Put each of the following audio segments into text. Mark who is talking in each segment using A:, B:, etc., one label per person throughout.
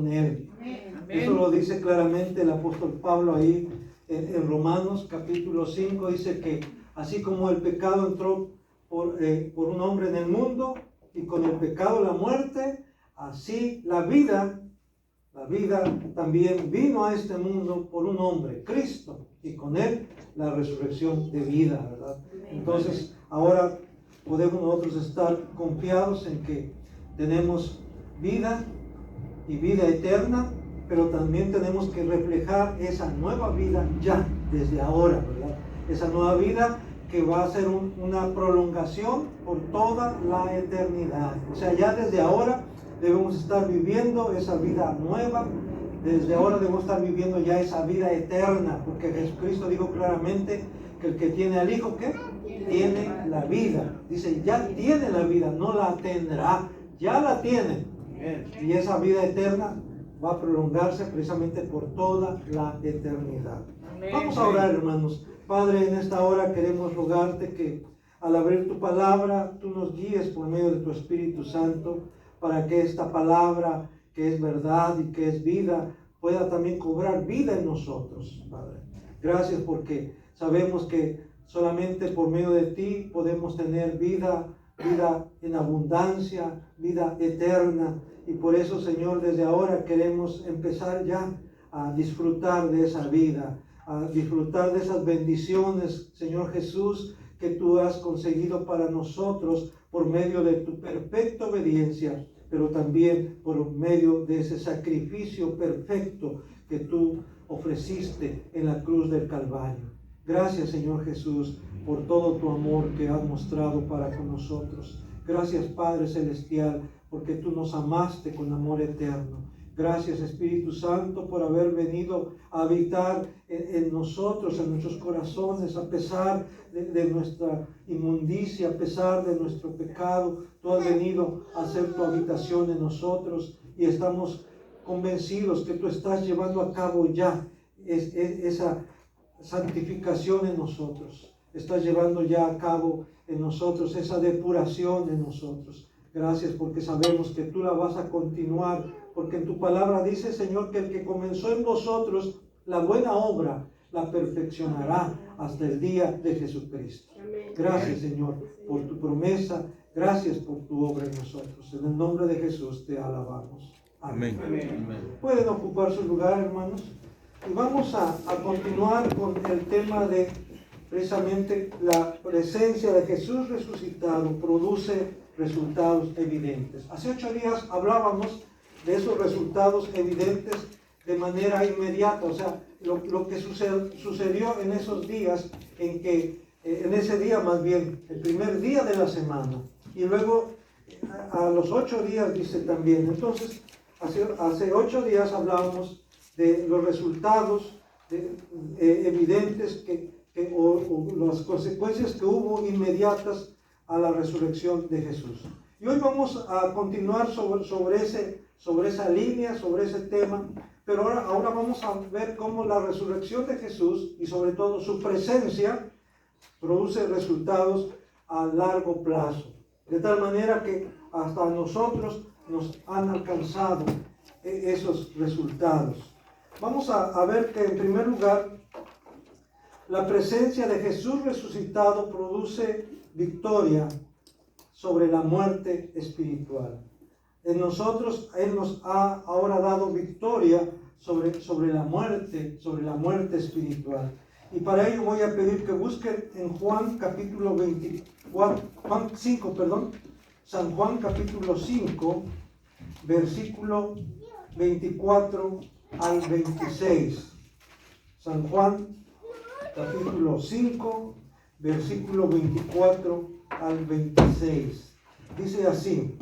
A: con Él.
B: Amén.
A: Eso lo dice claramente el apóstol Pablo ahí en Romanos capítulo 5. Dice que así como el pecado entró por un hombre en el mundo y con el pecado la muerte, así la vida también vino a este mundo por un hombre, Cristo, y con Él la resurrección de vida, ¿verdad? Entonces, ahora podemos nosotros estar confiados en que tenemos vida y vida eterna, pero también tenemos que reflejar esa nueva vida ya, desde ahora, ¿verdad? Esa nueva vida que va a ser una prolongación por toda la eternidad. O sea, ya desde ahora debemos estar viviendo esa vida nueva. Desde ahora debemos estar viviendo ya esa vida eterna, porque Jesucristo dijo claramente que el que tiene al Hijo, ¿qué? Tiene la vida. Dice, ya tiene la vida, no la tendrá, ya la tiene. Y esa vida eterna va a prolongarse precisamente por toda la eternidad. Vamos a orar, hermanos. Padre, en esta hora queremos rogarte que al abrir tu palabra, tú nos guíes por medio de tu Espíritu Santo, para que esta palabra, que es verdad y que es vida, pueda también cobrar vida en nosotros, Padre. Gracias porque sabemos que solamente por medio de ti podemos tener vida en abundancia, vida eterna. Y por eso, Señor, desde ahora queremos empezar ya a disfrutar de esa vida, a disfrutar de esas bendiciones, Señor Jesús, que tú has conseguido para nosotros por medio de tu perfecta obediencia, pero también por medio de ese sacrificio perfecto que tú ofreciste en la cruz del Calvario. Gracias, Señor Jesús, por todo tu amor que has mostrado para con nosotros. Gracias, Padre Celestial, porque tú nos amaste con amor eterno. Gracias, Espíritu Santo, por haber venido a habitar en nosotros, en nuestros corazones, a pesar de nuestra inmundicia, a pesar de nuestro pecado. Tú has venido a hacer tu habitación en nosotros y estamos convencidos que tú estás llevando a cabo ya esa santificación en nosotros. Estás llevando ya a cabo en nosotros esa depuración en nosotros. Gracias porque sabemos que tú la vas a continuar, porque en tu palabra dice, Señor, que el que comenzó en vosotros la buena obra la perfeccionará hasta el día de Jesucristo. Gracias, Señor, por tu promesa. Gracias por tu obra en nosotros. En el nombre de Jesús te alabamos. Amén. Pueden ocupar su lugar, hermanos. Y vamos a continuar con el tema de precisamente la presencia de Jesús resucitado produce resultados evidentes. Hace 8 días hablábamos de esos resultados evidentes de manera inmediata, o sea, lo que sucedió en esos días, en ese día más bien, el primer día de la semana, y luego a los 8 días dice también. Entonces, hace 8 días hablábamos de los resultados evidentes o las consecuencias que hubo inmediatas a la resurrección de Jesús. Y hoy vamos a continuar sobre esa línea, sobre ese tema, pero ahora vamos a ver cómo la resurrección de Jesús y sobre todo su presencia produce resultados a largo plazo, de tal manera que hasta nosotros nos han alcanzado esos resultados. Vamos a ver que en primer lugar la presencia de Jesús resucitado produce victoria sobre la muerte espiritual. En nosotros Él nos ha ahora dado victoria sobre la muerte espiritual. Y para ello voy a pedir que busquen en Juan capítulo 5, San Juan capítulo 5, versículo 24 al 26. San Juan capítulo 5, versículo 24 al 26. Dice así: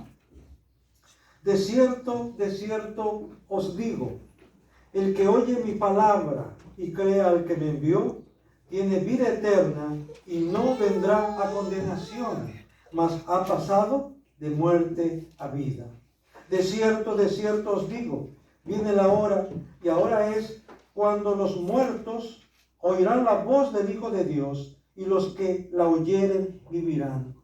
A: de cierto os digo, el que oye mi palabra y crea al que me envió, tiene vida eterna y no vendrá a condenación, mas ha pasado de muerte a vida. De cierto os digo, viene la hora, y ahora es, cuando los muertos oirán la voz del Hijo de Dios, y los que la oyeren vivirán.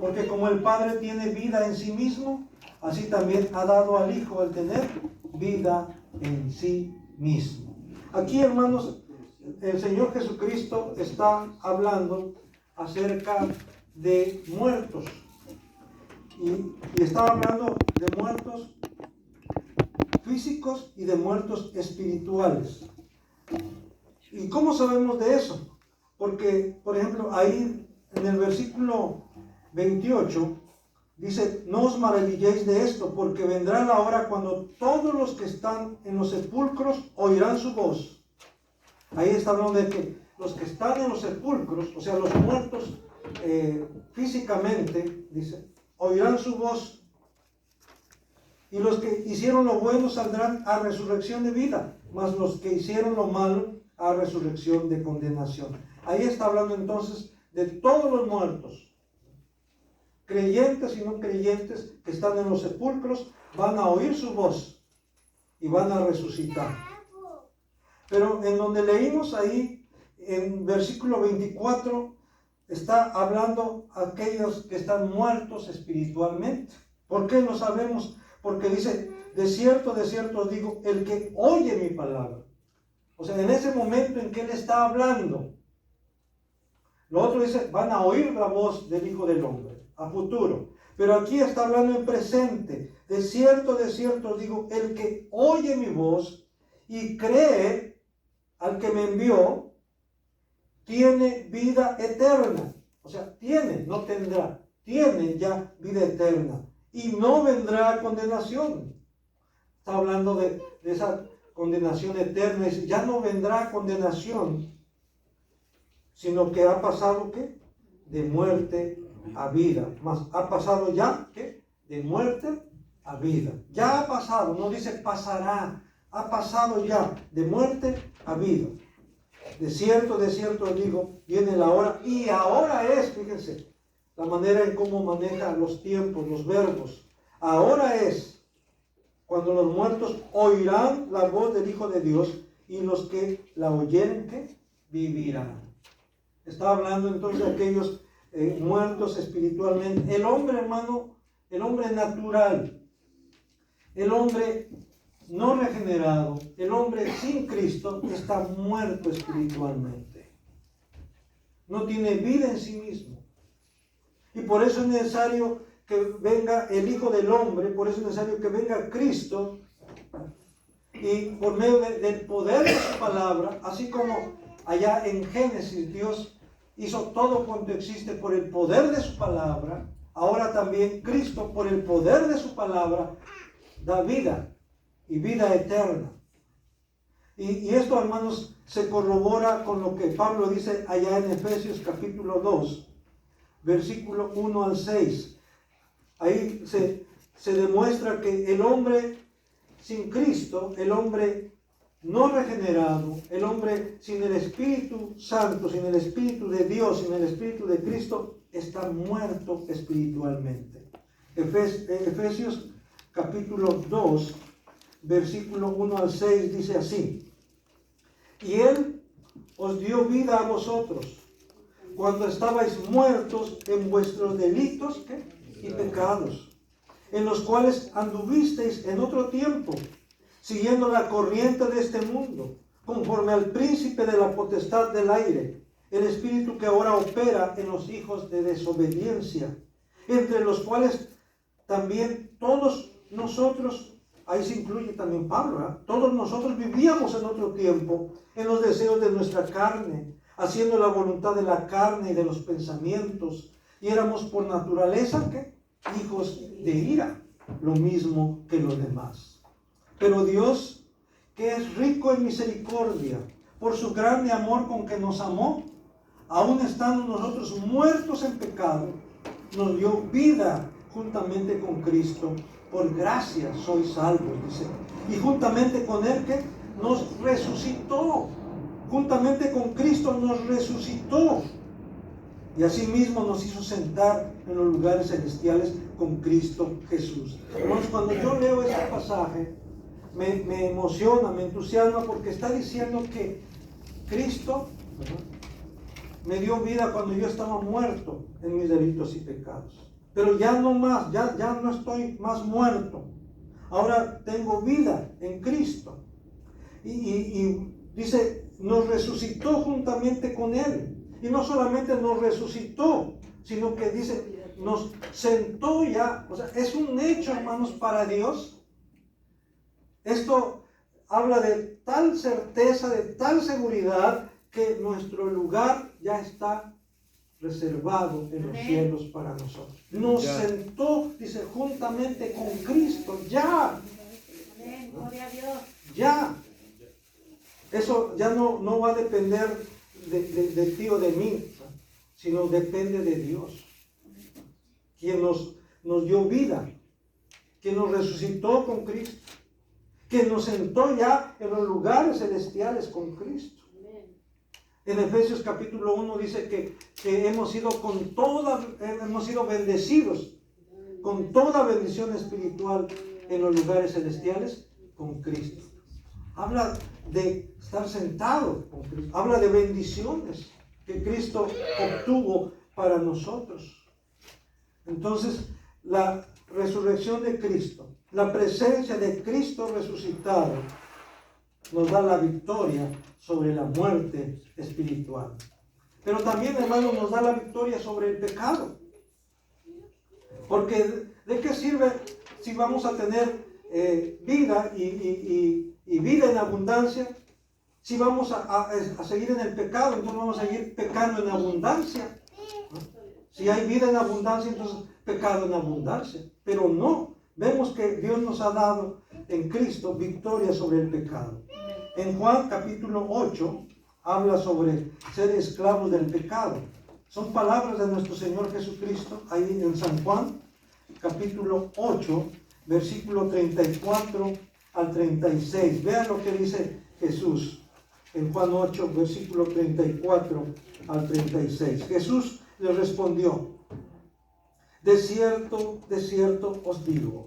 A: Porque como el Padre tiene vida en sí mismo, así también ha dado al Hijo el tener vida en sí mismo. Aquí, hermanos, el Señor Jesucristo está hablando acerca de muertos. Y estaba hablando de muertos físicos y de muertos espirituales. ¿Y cómo sabemos de eso? Porque, por ejemplo, ahí en el versículo 28 dice: no os maravilléis de esto, porque vendrá la hora cuando todos los que están en los sepulcros oirán su voz. Ahí está hablando de que los que están en los sepulcros, o sea, los muertos físicamente, dice, oirán su voz. Y los que hicieron lo bueno saldrán a resurrección de vida, mas los que hicieron lo malo a resurrección de condenación. Ahí está hablando entonces de todos los muertos, creyentes y no creyentes, que están en los sepulcros, van a oír su voz y van a resucitar. Pero en donde leímos ahí, en versículo 24, está hablando a aquellos que están muertos espiritualmente. ¿Por qué lo sabemos? Porque dice: de cierto os digo, el que oye mi palabra. O sea, en ese momento en que él está hablando. Lo otro dice: van a oír la voz del Hijo del Hombre, a futuro. Pero aquí está hablando en presente. De cierto os digo, el que oye mi voz y cree al que me envió, tiene vida eterna. O sea, tiene, no tendrá. Tiene ya vida eterna. Y no vendrá a condenación. Está hablando de esa condenación eterna. Dice: ya no vendrá a condenación, sino que ha pasado, ¿qué? De muerte a vida. Más, ha pasado ya, ¿qué? De muerte a vida. Ya ha pasado, no dice pasará. Ha pasado ya de muerte a vida. De cierto os digo, viene la hora, y ahora es, fíjense, la manera en cómo maneja los tiempos, los verbos. Ahora es cuando los muertos oirán la voz del Hijo de Dios, y los que la oyeren, ¿qué? Vivirán. Está hablando entonces de aquellos muertos espiritualmente. El hombre, hermano, el hombre natural, el hombre no regenerado, el hombre sin Cristo, está muerto espiritualmente. No tiene vida en sí mismo. Y por eso es necesario que venga el Hijo del Hombre, por eso es necesario que venga Cristo, y por medio del poder de su palabra, así como allá en Génesis Dios hizo todo cuanto existe por el poder de su palabra, ahora también Cristo, por el poder de su palabra, da vida y vida eterna. Y esto, hermanos, se corrobora con lo que Pablo dice allá en Efesios capítulo 2, versículo 1 al 6. Ahí se demuestra que el hombre sin Cristo, el hombre no regenerado, el hombre sin el Espíritu Santo, sin el Espíritu de Dios, sin el Espíritu de Cristo, está muerto espiritualmente. Efesios capítulo 2, versículo 1 al 6 dice así: y Él os dio vida a vosotros cuando estabais muertos en vuestros delitos, ¿qué? Y pecados, en los cuales anduvisteis en otro tiempo, siguiendo la corriente de este mundo, conforme al príncipe de la potestad del aire, el espíritu que ahora opera en los hijos de desobediencia, entre los cuales también todos nosotros, ahí se incluye también Pablo, ¿verdad? Todos nosotros vivíamos en otro tiempo, en los deseos de nuestra carne, haciendo la voluntad de la carne y de los pensamientos, y éramos por naturaleza, ¿qué? Hijos de ira, lo mismo que los demás. Pero Dios, que es rico en misericordia, por su grande amor con que nos amó, aun estando nosotros muertos en pecado, nos dio vida juntamente con Cristo. Por gracia sois salvos, dice. Y juntamente con Él, que nos resucitó. Juntamente con Cristo nos resucitó. Y asimismo nos hizo sentar en los lugares celestiales con Cristo Jesús. Hermanos, cuando yo leo este pasaje, me emociona, me entusiasma, porque está diciendo que Cristo, ¿verdad?, me dio vida cuando yo estaba muerto en mis delitos y pecados. Pero ya no más, ya no estoy más muerto. Ahora tengo vida en Cristo. Y dice, nos resucitó juntamente con Él. Y no solamente nos resucitó, sino que dice, nos sentó ya. O sea, es un hecho, hermanos, para Dios. Esto habla de tal certeza, de tal seguridad, que nuestro lugar ya está reservado en los cielos para nosotros. Nos sentó, dice, juntamente con Cristo, ya.
B: Gloria a Dios.
A: Ya. Eso ya no va a depender de ti o de mí, sino depende de Dios, quien nos dio vida, quien nos resucitó con Cristo, quien nos sentó ya en los lugares celestiales con Cristo. En Efesios capítulo 1 dice que hemos sido bendecidos con toda bendición espiritual en los lugares celestiales con Cristo. Habla de estar sentado con Cristo. Habla de bendiciones que Cristo obtuvo para nosotros. Entonces, la resurrección de Cristo, la presencia de Cristo resucitado, nos da la victoria sobre la muerte espiritual. Pero también, hermanos, nos da la victoria sobre el pecado. Porque ¿de qué sirve si vamos a tener vida y vida en abundancia? Si vamos a seguir en el pecado, entonces vamos a seguir pecando en abundancia. Si hay vida en abundancia, entonces pecado en abundancia. Pero no, vemos que Dios nos ha dado en Cristo victoria sobre el pecado. En Juan capítulo 8 habla sobre ser esclavos del pecado. Son palabras de nuestro Señor Jesucristo, ahí en San Juan capítulo 8, versículo 34 al 36. Vean lo que dice Jesús en Juan 8, versículo 34 al 36. Jesús le respondió: de cierto os digo,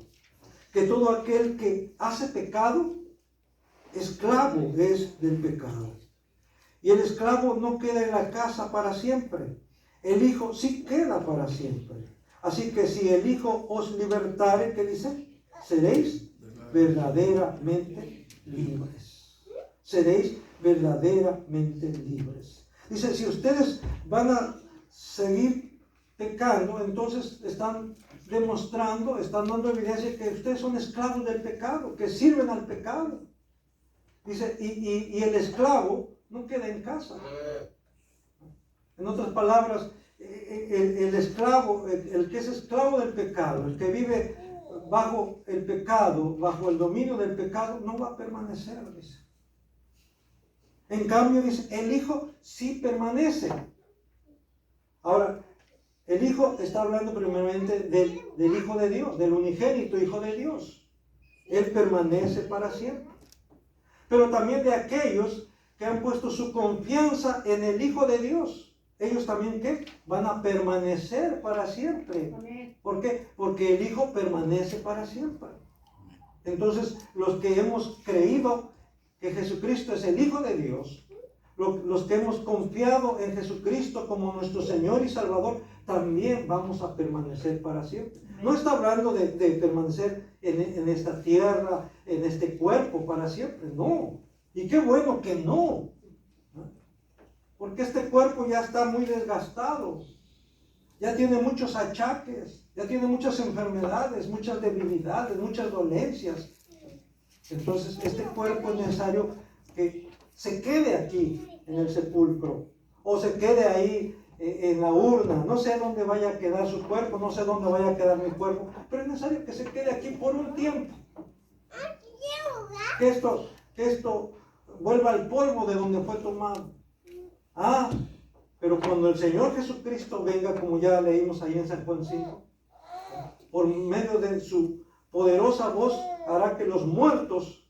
A: que todo aquel que hace pecado, esclavo es del pecado. Y el esclavo no queda en la casa para siempre, el Hijo sí queda para siempre. Así que si el Hijo os libertare, ¿qué dice? Seréis verdaderamente libres. Seréis verdaderamente libres. Dice, si ustedes van a seguir pecando, entonces están demostrando, están dando evidencia que ustedes son esclavos del pecado, que sirven al pecado. Dice, y el esclavo no queda en casa. En otras palabras, el esclavo, el que es esclavo del pecado, el que vive bajo el pecado, bajo el dominio del pecado, no va a permanecer, dice. En cambio, dice, el Hijo sí permanece. Ahora, el Hijo está hablando primeramente del Hijo de Dios, del unigénito Hijo de Dios. Él permanece para siempre. Pero también de aquellos que han puesto su confianza en el Hijo de Dios. Ellos también, ¿qué? Van a permanecer para siempre. ¿Por qué? Porque el Hijo permanece para siempre. Entonces, los que hemos creído que Jesucristo es el Hijo de Dios, los que hemos confiado en Jesucristo como nuestro Señor y Salvador, también vamos a permanecer para siempre. No está hablando de permanecer en esta tierra, en este cuerpo para siempre, no. Y qué bueno que no. Porque este cuerpo ya está muy desgastado, ya tiene muchos achaques, ya tiene muchas enfermedades, muchas debilidades, muchas dolencias. Entonces este cuerpo es necesario que se quede aquí en el sepulcro, o se quede ahí en la urna. No sé dónde vaya a quedar su cuerpo, no sé dónde vaya a quedar mi cuerpo, pero es necesario que se quede aquí por un tiempo. Que esto vuelva al polvo de donde fue tomado. Pero cuando el Señor Jesucristo venga, como ya leímos ahí en San Juan 5, por medio de su poderosa voz hará que los muertos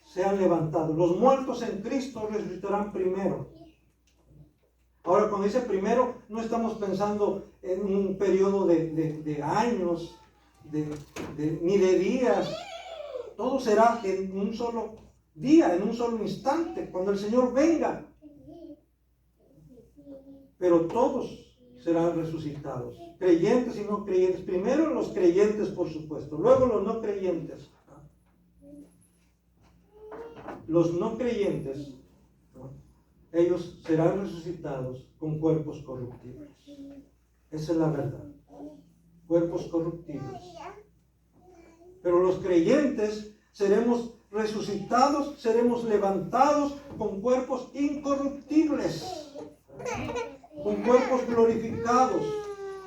A: sean levantados. Los muertos en Cristo resucitarán primero. Ahora, cuando dice primero, no estamos pensando en un periodo de años, ni de días. Todo será en un solo día, en un solo instante, cuando el Señor venga. Pero todos serán resucitados. Creyentes y no creyentes. Primero los creyentes, por supuesto. Luego los no creyentes. Los no creyentes, ellos serán resucitados con cuerpos corruptibles. Esa es la verdad. Cuerpos corruptibles. Pero los creyentes seremos resucitados, seremos levantados con cuerpos incorruptibles, con cuerpos glorificados,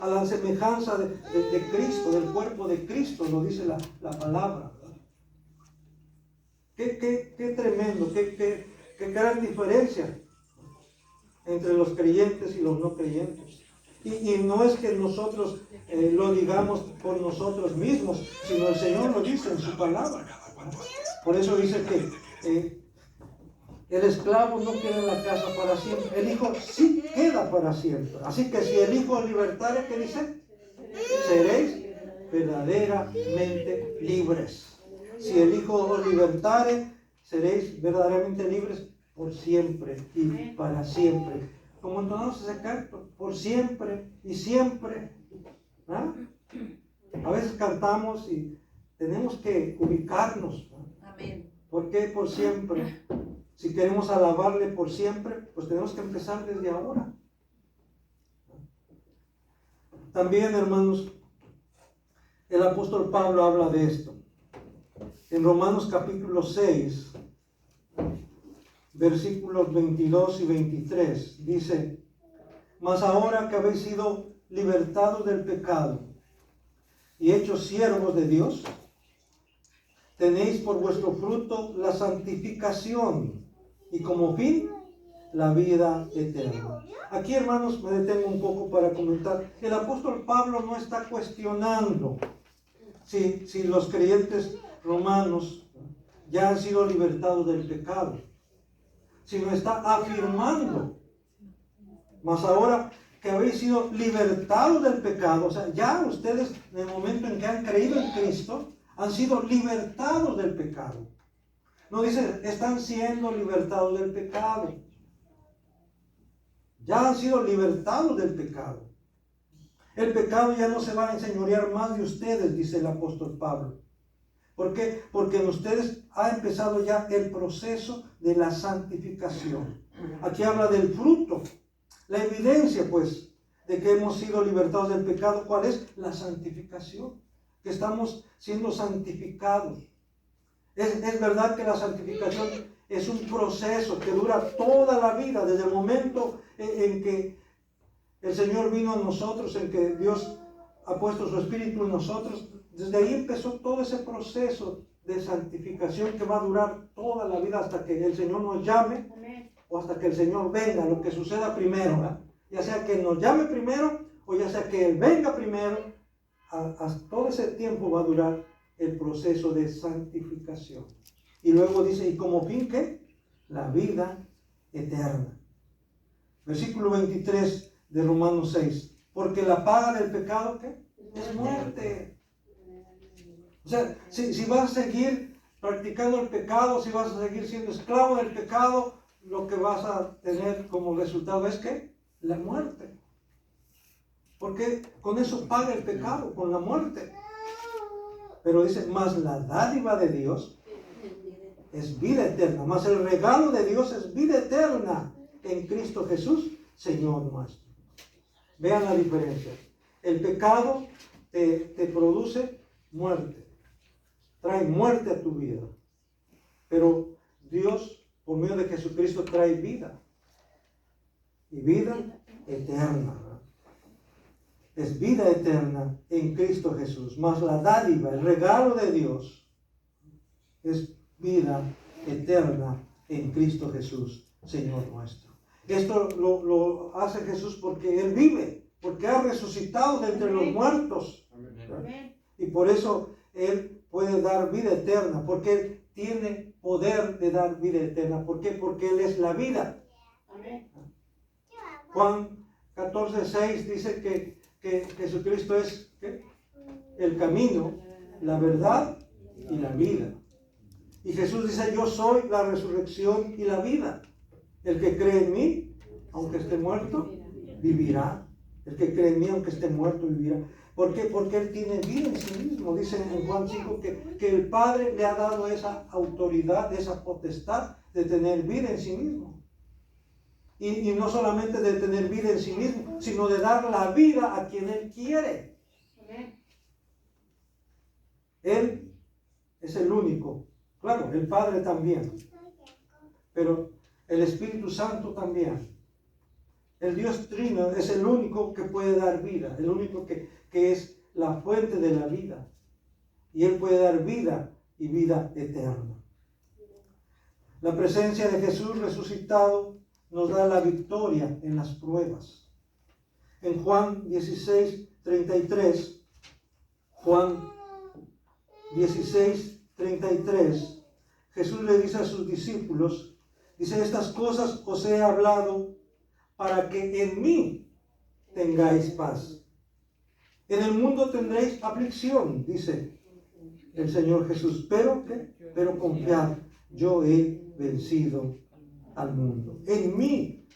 A: a la semejanza de Cristo, del cuerpo de Cristo, lo dice la palabra. Qué tremendo, qué gran diferencia entre los creyentes y los no creyentes. Y no es que nosotros lo digamos por nosotros mismos, sino el Señor lo dice en su palabra. Por eso dice que el esclavo no queda en la casa para siempre, el hijo sí queda para siempre. Así que si el hijo os libertare, ¿qué dice? Seréis verdaderamente libres. Si el hijo os libertare, seréis verdaderamente libres por siempre y para siempre. Como entonamos ese canto, por siempre y siempre. ¿Ah? A veces cantamos y tenemos que ubicarnos. ¿No?
B: Amén.
A: ¿Por qué por siempre? Si queremos alabarle por siempre, pues tenemos que empezar desde ahora. También, hermanos, el apóstol Pablo habla de esto. En Romanos capítulo 6, versículos 22 y 23, dice: mas ahora que habéis sido libertados del pecado y hechos siervos de Dios, tenéis por vuestro fruto la santificación y como fin la vida eterna. Aquí, hermanos, me detengo un poco para comentar. El apóstol Pablo no está cuestionando si los creyentes romanos ya han sido libertados del pecado, sino está afirmando: mas ahora que habéis sido libertados del pecado, o sea, ya ustedes en el momento en que han creído en Cristo, han sido libertados del pecado. No dice, están siendo libertados del pecado. Ya han sido libertados del pecado. El pecado ya no se va a enseñorear más de ustedes, dice el apóstol Pablo. ¿Por qué? Porque en ustedes ha empezado ya el proceso de la santificación. Aquí habla del fruto. La evidencia, pues, de que hemos sido libertados del pecado, ¿cuál es? La santificación. Que estamos siendo santificados. Es verdad que la santificación es un proceso que dura toda la vida, desde el momento en que el Señor vino a nosotros, en que Dios ha puesto su Espíritu en nosotros. Desde ahí empezó todo ese proceso de santificación que va a durar toda la vida hasta que el Señor nos llame o hasta que el Señor venga, lo que suceda primero, ¿verdad? Ya sea que nos llame primero o ya sea que Él venga primero, hasta todo ese tiempo va a durar el proceso de santificación. Y luego dice, ¿y como fin qué? La vida eterna. Versículo 23 de Romanos 6. Porque la paga del pecado, ¿qué? Es muerte. O sea, si vas a seguir practicando el pecado, si vas a seguir siendo esclavo del pecado, lo que vas a tener como resultado es ¿qué? La muerte. Porque con eso paga el pecado, con la muerte. Pero dice, más la dádiva de Dios es vida eterna, más el regalo de Dios es vida eterna en Cristo Jesús, Señor nuestro. Vean la diferencia. El pecado te produce muerte, trae muerte a tu vida. Pero Dios, por medio de Jesucristo, trae vida. Y vida eterna. Es vida eterna en Cristo Jesús. Más la dádiva, el regalo de Dios, es vida eterna en Cristo Jesús, Señor nuestro. Esto lo hace Jesús porque Él vive, porque ha resucitado de entre los muertos.
B: Amén.
A: Y por eso Él puede dar vida eterna, porque Él tiene poder de dar vida eterna. ¿Por qué? Porque Él es la vida.
B: Amén.
A: Juan 14:6 dice que Jesucristo es ¿qué? El camino, la verdad y la vida. Y Jesús dice, yo soy la resurrección y la vida. El que cree en mí, aunque esté muerto, vivirá. El que cree en mí, aunque esté muerto, vivirá. ¿Por qué? Porque Él tiene vida en sí mismo. Dice en Juan 5 que el Padre le ha dado esa autoridad, esa potestad de tener vida en sí mismo. Y no solamente de tener vida en sí mismo, sino de dar la vida a quien Él quiere. Él es el único. Claro, el Padre también. Pero el Espíritu Santo también. El Dios Trino es el único que puede dar vida, el único que es la fuente de la vida. Y Él puede dar vida y vida eterna. La presencia de Jesús resucitado nos da la victoria en las pruebas. En Juan 16:33, Juan 16:33, Jesús le dice a sus discípulos, dice, estas cosas os he hablado para que en mí tengáis paz. En el mundo tendréis aflicción, dice el Señor Jesús, pero confiad, yo he vencido al mundo. En mí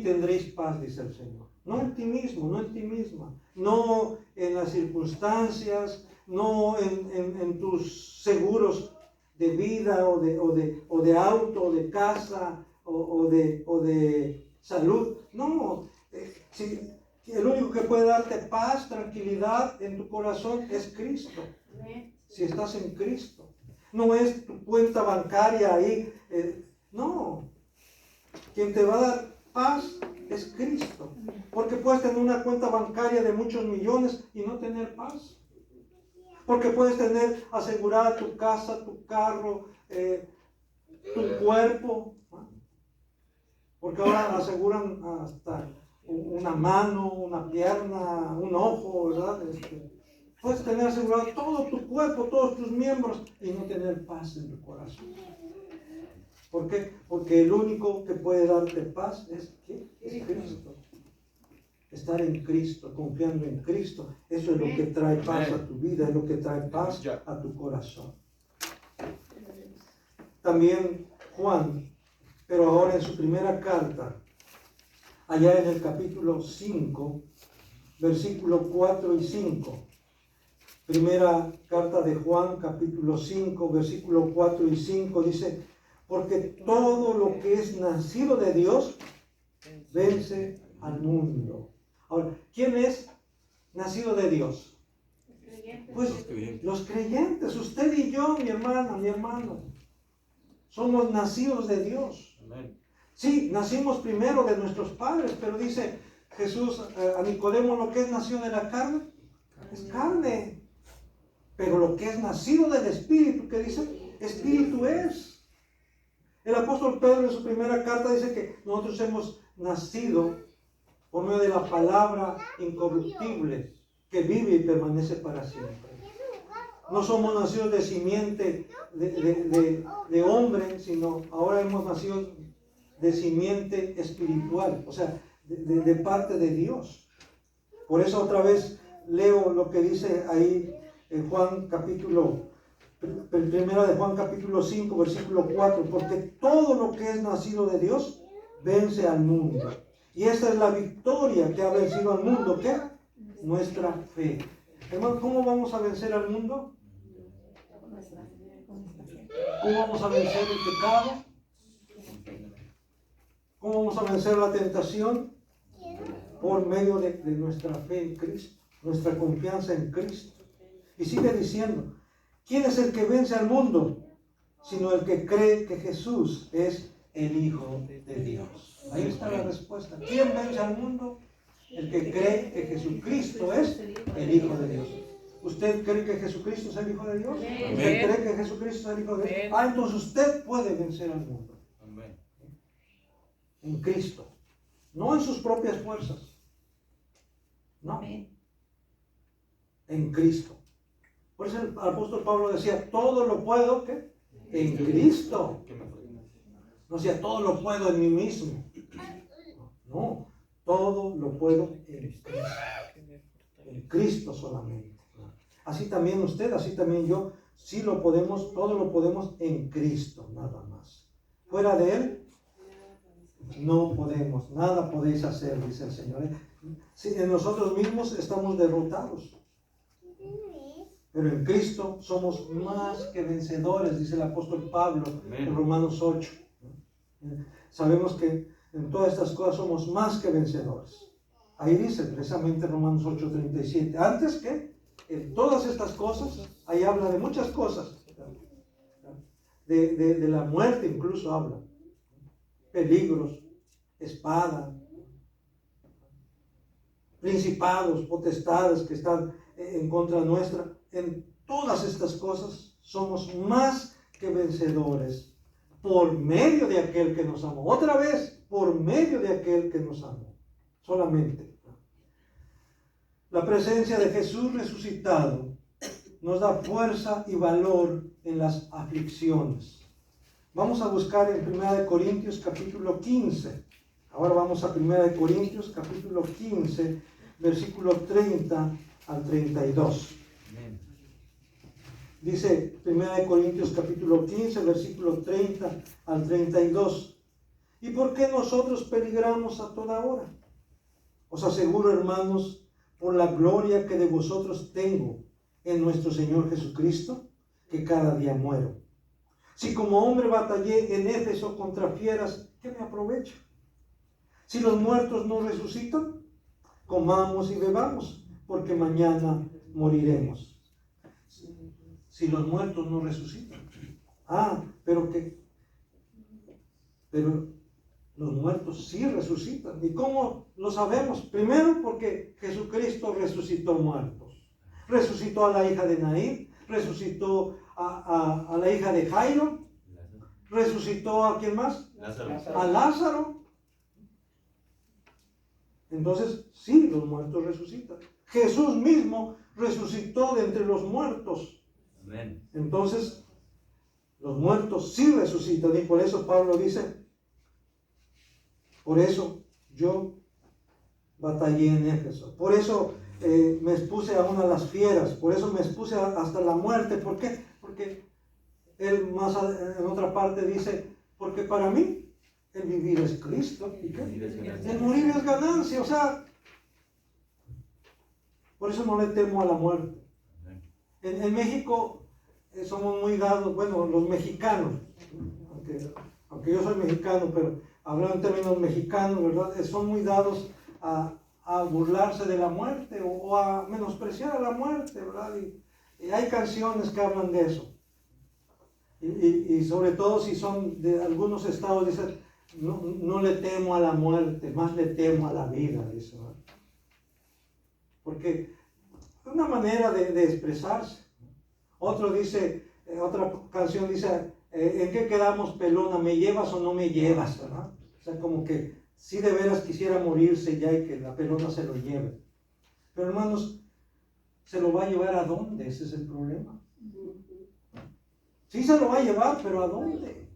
A: tendréis paz, dice el Señor. No en ti mismo, no en ti misma, no en las circunstancias, no en tus seguros de vida o de auto, o de casa, o de salud. No, el único que puede darte paz, tranquilidad en tu corazón es Cristo. Si estás en Cristo. No es tu cuenta bancaria ahí. No. Quien te va a dar paz es Cristo. Porque puedes tener una cuenta bancaria de muchos millones y no tener paz. Porque puedes tener asegurada tu casa, tu carro, tu cuerpo. Porque ahora aseguran hasta una mano, una pierna, un ojo, ¿verdad? Puedes tener asegurado todo tu cuerpo, todos tus miembros y no tener paz en tu corazón. ¿Por qué? Porque el único que puede darte paz es Cristo. Estar en Cristo, confiando en Cristo, eso es lo que trae paz a tu vida, es lo que trae paz a tu corazón. También Juan, pero ahora en su primera carta, allá en el capítulo 5, versículo 4 y 5. Primera carta de Juan, capítulo 5, versículo 4 y 5, dice, porque todo lo que es nacido de Dios vence al mundo. Ahora, ¿quién es nacido de Dios? Pues los creyentes, usted y yo, mi hermana, mi hermano, somos nacidos de Dios. Sí, nacimos primero de nuestros padres, pero dice Jesús a Nicodemo, lo que es nacido de la carne, es carne. Pero lo que es nacido del Espíritu, ¿qué dice? Espíritu es. El apóstol Pedro en su primera carta dice que nosotros hemos nacido por medio de la palabra incorruptible que vive y permanece para siempre. No somos nacidos de simiente de hombre, sino ahora hemos nacido de simiente espiritual, o sea, de parte de Dios. Por eso otra vez leo lo que dice ahí en Juan capítulo, primera de Juan capítulo 5, versículo 4, porque todo lo que es nacido de Dios vence al mundo. Y esta es la victoria que ha vencido al mundo, ¿qué? Nuestra fe. Hermano, ¿cómo vamos a vencer al mundo? ¿Cómo vamos a vencer el pecado? ¿Cómo vamos a vencer la tentación? Por medio de nuestra fe en Cristo, nuestra confianza en Cristo. Y sigue diciendo, ¿quién es el que vence al mundo? Sino el que cree que Jesús es el Hijo de Dios. Ahí está la respuesta. ¿Quién vence al mundo? El que cree que Jesucristo es el Hijo de Dios. ¿Usted cree que Jesucristo es el Hijo de Dios? ¿Usted cree que Jesucristo es el Hijo de Dios? Entonces usted puede vencer al mundo. En Cristo. No en sus propias fuerzas. No. En Cristo. Por eso el apóstol Pablo decía, todo lo puedo, ¿qué? En Cristo. No decía, todo lo puedo en mí mismo. No, todo lo puedo en Cristo. En Cristo solamente. Así también usted, así también yo, sí lo podemos, todo lo podemos en Cristo, nada más. Fuera de Él, No podemos, nada podéis hacer, dice el Señor. Si en nosotros mismos estamos derrotados, pero en Cristo somos más que vencedores, dice el apóstol Pablo en Romanos 8. Sabemos que en todas estas cosas somos más que vencedores. Ahí dice precisamente Romanos 8:37. Antes que en todas estas cosas, ahí habla de muchas cosas. De la muerte incluso habla. Peligros, espada, principados, potestades que están en contra nuestra. En todas estas cosas somos más que vencedores por medio de aquel que nos amó. Otra vez, por medio de aquel que nos amó. Solamente. La presencia de Jesús resucitado nos da fuerza y valor en las aflicciones. Vamos a buscar en 1 Corintios capítulo 15. Ahora vamos a 1 Corintios capítulo 15, versículo 30 al 32. Dice 1 Corintios capítulo 15, versículo 30 al 32. ¿Y por qué nosotros peligramos a toda hora? Os aseguro, hermanos, por la gloria que de vosotros tengo en nuestro Señor Jesucristo, que cada día muero. Si como hombre batallé en Éfeso contra fieras, ¿qué me aprovecha? Si los muertos no resucitan, comamos y bebamos, porque mañana moriremos. Si los muertos no resucitan. Pero los muertos sí resucitan. ¿Y cómo lo sabemos? Primero porque Jesucristo resucitó muertos. Resucitó a la hija de Naín, resucitó a la hija de Jairo, resucitó a ¿quién más?
C: Lázaro.
A: A Lázaro. Entonces, sí, los muertos resucitan. Jesús mismo resucitó de entre los muertos.
C: Amén.
A: Entonces, los muertos sí resucitan, y por eso Pablo dice, por eso yo batallé en Éfeso, por eso me expuse aún a las fieras, por eso me expuse hasta la muerte. ¿Por qué? Porque él más en otra parte dice, porque para mí el vivir es Cristo, ¿y qué? El morir es ganancia. O sea, por eso no le temo a la muerte. En México somos muy dados, bueno, los mexicanos, aunque yo soy mexicano, pero hablando en términos mexicanos, ¿verdad? Son muy dados a burlarse de la muerte o a menospreciar a la muerte, ¿verdad? Y hay canciones que hablan de eso. Y sobre todo si son de algunos estados, dicen, no le temo a la muerte, más le temo a la vida, dice, ¿verdad? Porque es una manera de expresarse. Otro dice, otra canción dice, ¿en qué quedamos, pelona? ¿Me llevas o no me llevas? ¿Verdad? O sea, como que si de veras quisiera morirse ya y que la pelona se lo lleve. Pero hermanos, ¿se lo va a llevar a dónde? Ese es el problema. Sí se lo va a llevar, pero ¿a dónde?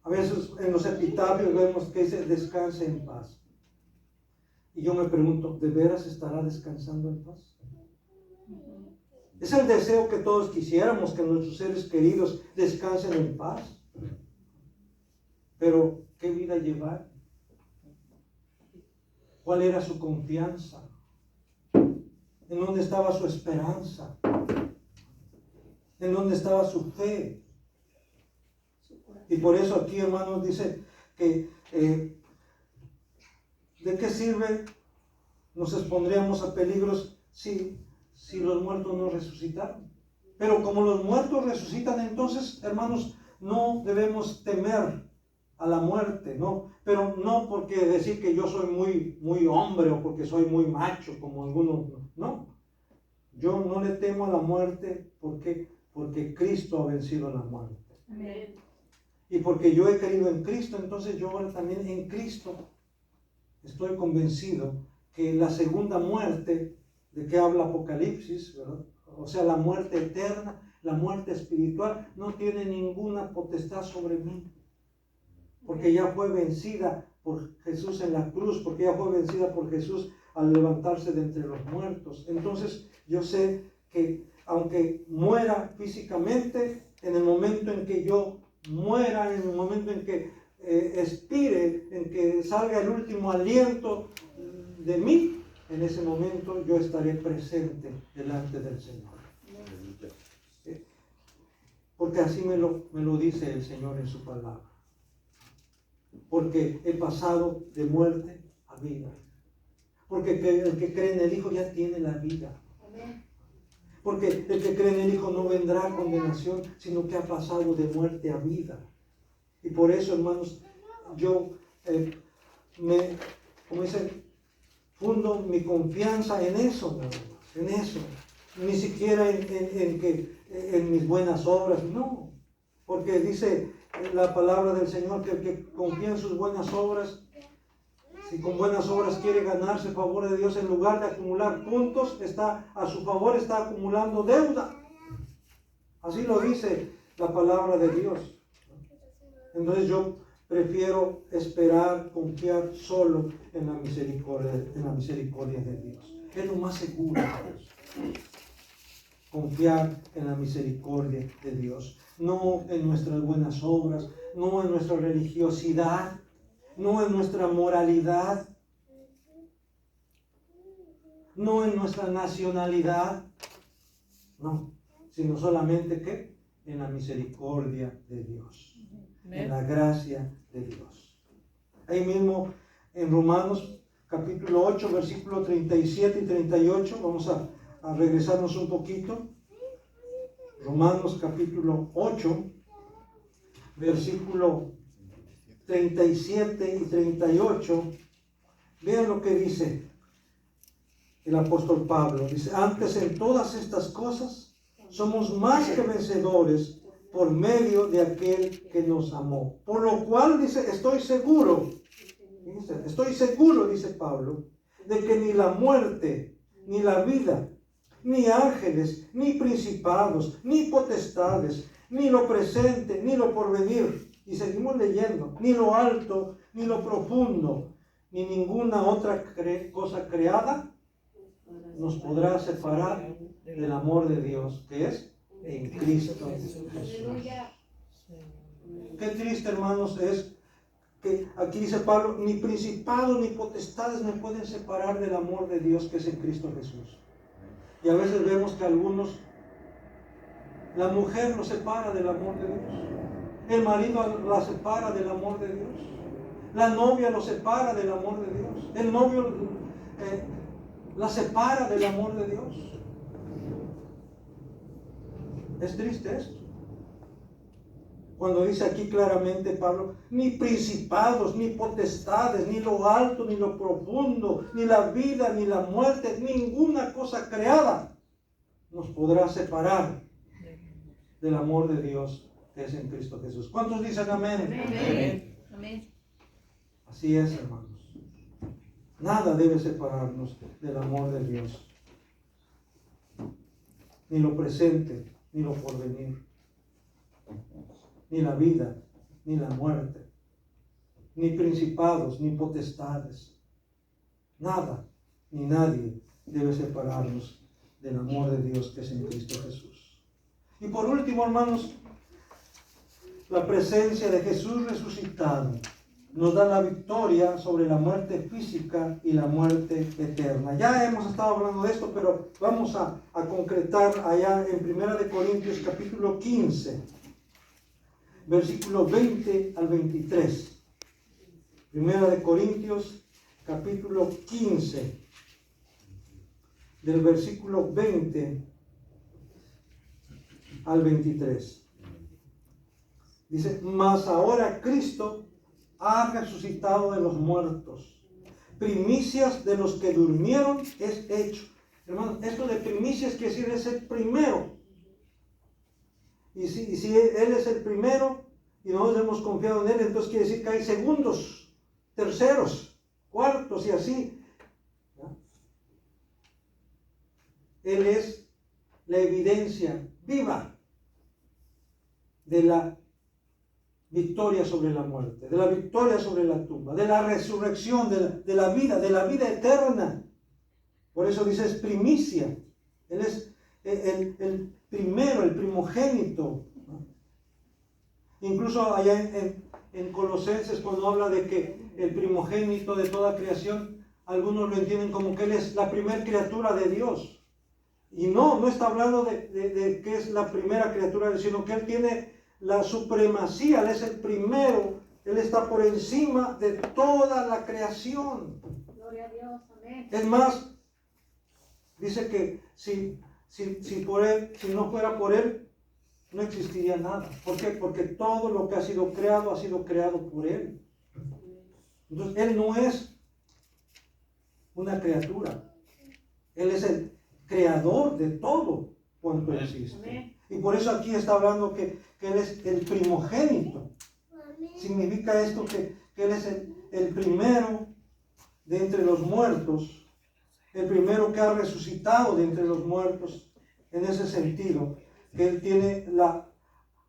A: A veces en los epitafios vemos que dice, descanse en paz. Y yo me pregunto, ¿de veras estará descansando en paz? Es el deseo que todos quisiéramos, que nuestros seres queridos descansen en paz. Pero, ¿qué vida llevar? ¿Cuál era su confianza? ¿En dónde estaba su esperanza? ¿En dónde estaba su fe? Y por eso aquí, hermanos, dice que ¿de qué sirve? Nos expondríamos a peligros si los muertos no resucitaron. Pero como los muertos resucitan, entonces, hermanos, no debemos temer a la muerte, ¿no? Pero no porque decir que yo soy muy hombre o porque soy muy macho, como algunos, no. Yo no le temo a la muerte porque Cristo ha vencido la muerte.
B: Amén.
A: Y porque yo he creído en Cristo, entonces yo ahora también en Cristo estoy convencido que la segunda muerte, de que habla Apocalipsis, ¿verdad? O sea, la muerte eterna, la muerte espiritual, no tiene ninguna potestad sobre mí. Porque ya fue vencida por Jesús en la cruz, porque ya fue vencida por Jesús al levantarse de entre los muertos. Entonces yo sé que aunque muera físicamente, en el momento en que yo muera, en el momento en que expire, en que salga el último aliento de mí, en ese momento yo estaré presente delante del Señor. Porque así me lo dice el Señor en su palabra. Porque he pasado de muerte a vida. Porque el que cree en el Hijo ya tiene la vida. Porque el que cree en el Hijo no vendrá a condenación, sino que ha pasado de muerte a vida. Y por eso, hermanos, yo como dicen, fundo mi confianza en eso, nada más, en eso. Ni siquiera en mis buenas obras, no. Porque dice la palabra del Señor que el que confía en sus buenas obras, si con buenas obras quiere ganarse el favor de Dios, en lugar de acumular puntos, a su favor está acumulando deuda. Así lo dice la palabra de Dios. Entonces yo prefiero esperar, confiar solo en la misericordia de Dios. Es lo más seguro. Confiar en la misericordia de Dios. No en nuestras buenas obras, no en nuestra religiosidad, no en nuestra moralidad, no en nuestra nacionalidad, no, sino solamente ¿qué? En la misericordia de Dios, en la gracia de Dios. Ahí mismo en Romanos capítulo 8, versículo 37 y 38, vamos a regresarnos un poquito. Romanos capítulo 8, versículo 37 y 38, vean lo que dice el apóstol Pablo. Dice, antes en todas estas cosas somos más que vencedores por medio de aquel que nos amó. Por lo cual, dice, estoy seguro, dice Pablo, de que ni la muerte, ni la vida, ni ángeles, ni principados, ni potestades, ni lo presente, ni lo porvenir. Y seguimos leyendo, ni lo alto, ni lo profundo, ni ninguna otra cosa creada nos podrá separar del amor de Dios, que es en Cristo Jesús. Qué triste, hermanos, es que aquí dice Pablo, ni principados ni potestades me pueden separar del amor de Dios que es en Cristo Jesús. Y a veces vemos que algunos, la mujer los separa del amor de Dios. El marido la separa del amor de Dios. La novia lo separa del amor de Dios. El novio la separa del amor de Dios. Es triste esto. Cuando dice aquí claramente Pablo, ni principados, ni potestades, ni lo alto, ni lo profundo, ni la vida, ni la muerte, ninguna cosa creada nos podrá separar del amor de Dios que es en Cristo Jesús. ¿Cuántos dicen amén?
B: Amén. Amén.
A: Así es, hermanos. Nada debe separarnos del amor de Dios. Ni lo presente, ni lo porvenir. Ni la vida, ni la muerte. Ni principados, ni potestades. Nada, ni nadie debe separarnos del amor de Dios que es en Cristo Jesús. Y por último, hermanos, la presencia de Jesús resucitado nos da la victoria sobre la muerte física y la muerte eterna. Ya hemos estado hablando de esto, pero vamos a concretar allá en 1 Corintios capítulo 15, versículo 20 al 23. 1 Corintios capítulo 15, del versículo 20 al 23. Dice, mas ahora Cristo ha resucitado de los muertos. Primicias de los que durmieron es hecho. Hermano, esto de primicias quiere decir es el primero. Y si Él es el primero y nosotros hemos confiado en Él, entonces quiere decir que hay segundos, terceros, cuartos y así. ¿Ya? Él es la evidencia viva de la victoria sobre la muerte, de la victoria sobre la tumba, de la resurrección, de la vida eterna. Por eso dice es primicia. Él es el primero, el primogénito, ¿no? Incluso allá en Colosenses, cuando habla de que el primogénito de toda creación, algunos lo entienden como que Él es la primera criatura de Dios. Y no está hablando de que es la primera criatura de Dios, sino que Él tiene la supremacía, Él es el primero, Él está por encima de toda la creación.
B: Gloria a Dios. Amén.
A: Es más, dice que si no fuera por Él, no existiría nada. ¿Por qué? Porque todo lo que ha sido creado por Él. Entonces, Él no es una criatura. Él es el creador de todo cuanto existe. Y por eso aquí está hablando que Él es el primogénito. Significa esto que Él es el primero de entre los muertos, el primero que ha resucitado de entre los muertos, en ese sentido, que Él tiene la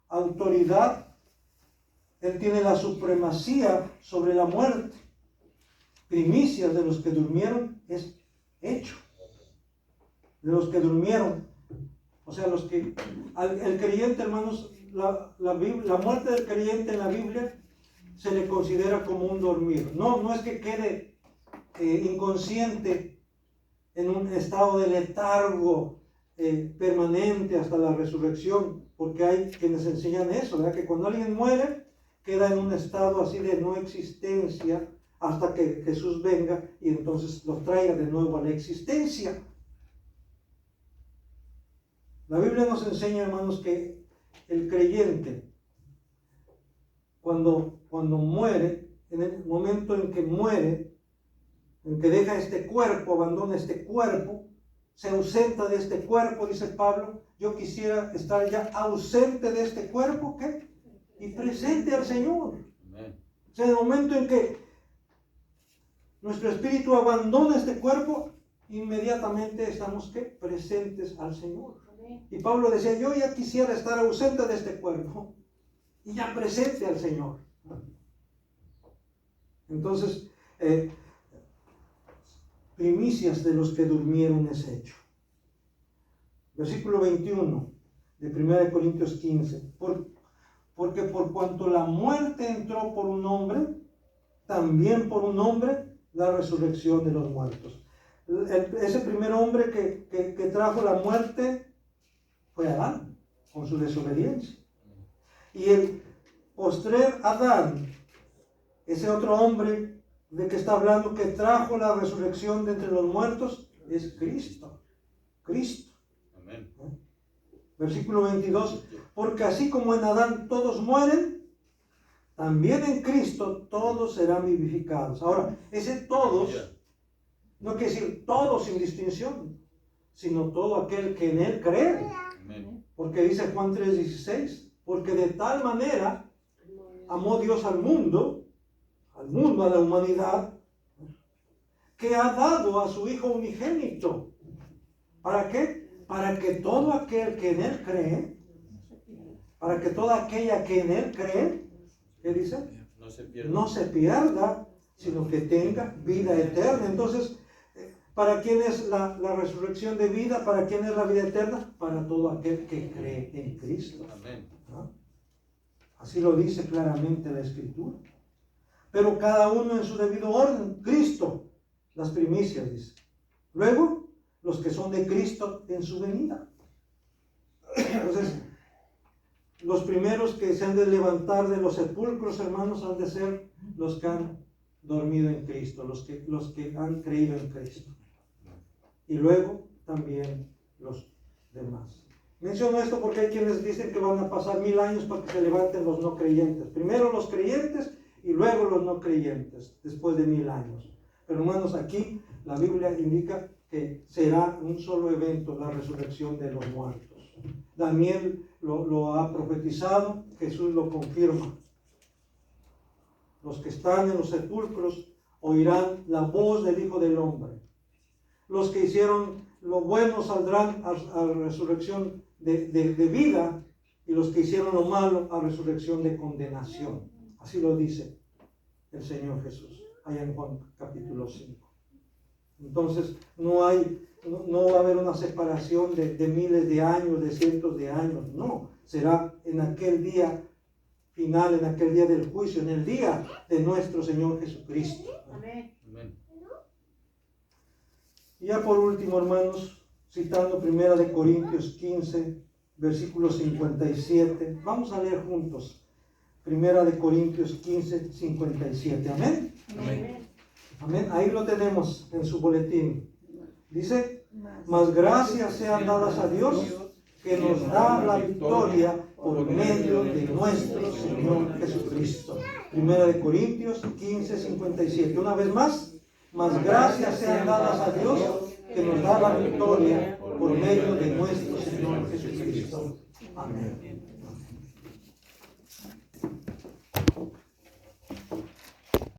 A: autoridad, Él tiene la supremacía sobre la muerte. Primicias de los que durmieron es hecho. De los que durmieron. O sea, el creyente, hermanos, la muerte del creyente en la Biblia se le considera como un dormir. No es que quede inconsciente en un estado de letargo permanente hasta la resurrección, porque hay quienes enseñan eso, ¿verdad? Que cuando alguien muere, queda en un estado así de no existencia hasta que Jesús venga y entonces los traiga de nuevo a la existencia. La Biblia nos enseña, hermanos, que el creyente, cuando muere, en el momento en que muere, en que deja este cuerpo, abandona este cuerpo, se ausenta de este cuerpo, dice Pablo, yo quisiera estar ya ausente de este cuerpo, ¿qué? Y presente al Señor. Amén. O sea, en el momento en que nuestro espíritu abandona este cuerpo, inmediatamente estamos, ¿qué? Presentes al Señor. Amén. Y Pablo decía, yo ya quisiera estar ausente de este cuerpo y ya presente al Señor. Entonces, primicias de los que durmieron es hecho. Versículo 21 de 1 Corintios 15. Porque por cuanto la muerte entró por un hombre, también por un hombre la resurrección de los muertos. Ese primer hombre que trajo la muerte fue Adán, con su desobediencia. Y el postrer Adán, ese otro hombre de que está hablando, que trajo la resurrección de entre los muertos, es Cristo. Cristo. Amén. Versículo 22. Porque así como en Adán todos mueren, también en Cristo todos serán vivificados. Ahora, ese todos no quiere decir todos sin distinción, sino todo aquel que en Él cree. Amén. Porque dice Juan 3:16, porque de tal manera amó Dios al mundo, a la humanidad, que ha dado a su Hijo unigénito. ¿Para qué? Para que todo aquel que en Él cree, para que toda aquella que en Él cree, ¿qué dice? No se pierda, sino que tenga vida eterna. Entonces, ¿para quién es la resurrección de vida? ¿Para quién es la vida eterna? Para todo aquel que cree en Cristo. Amén. ¿No? Así lo dice claramente la Escritura. Pero cada uno en su debido orden. Cristo, las primicias, dice. Luego, los que son de Cristo en su venida. Entonces, los primeros que se han de levantar de los sepulcros, hermanos, han de ser los que han dormido en Cristo, los que han creído en Cristo. Y luego también los demás. Menciono esto porque hay quienes dicen que van a pasar 1000 años para que se levanten los no creyentes. Primero los creyentes y luego los no creyentes, después de 1000 años. Pero hermanos, aquí la Biblia indica que será un solo evento, la resurrección de los muertos. Daniel lo ha profetizado, Jesús lo confirma. Los que están en los sepulcros oirán la voz del Hijo del Hombre. Los que hicieron lo bueno saldrán a resurrección de vida, y los que hicieron lo malo a resurrección de condenación. Así lo dice el Señor Jesús, allá en Juan capítulo 5. Entonces, no va a haber una separación de miles de años, de cientos de años, no. Será en aquel día final en aquel día del juicio, en el día de nuestro Señor Jesucristo.
B: Amén.
C: Amén.
A: Y ya por último, hermanos, citando 1 Corintios 15, versículo 57. Vamos a leer juntos. 1 Corintios 15, 57. Amén.
C: Amén.
A: Amén. Ahí lo tenemos en su boletín. Dice, mas gracias sean dadas a Dios que nos da la victoria por medio de nuestro Señor Jesucristo. 1 Corintios 15, 57. Una vez más, mas gracias sean dadas a Dios que nos da la victoria por medio de nuestro Señor Jesucristo. Amén.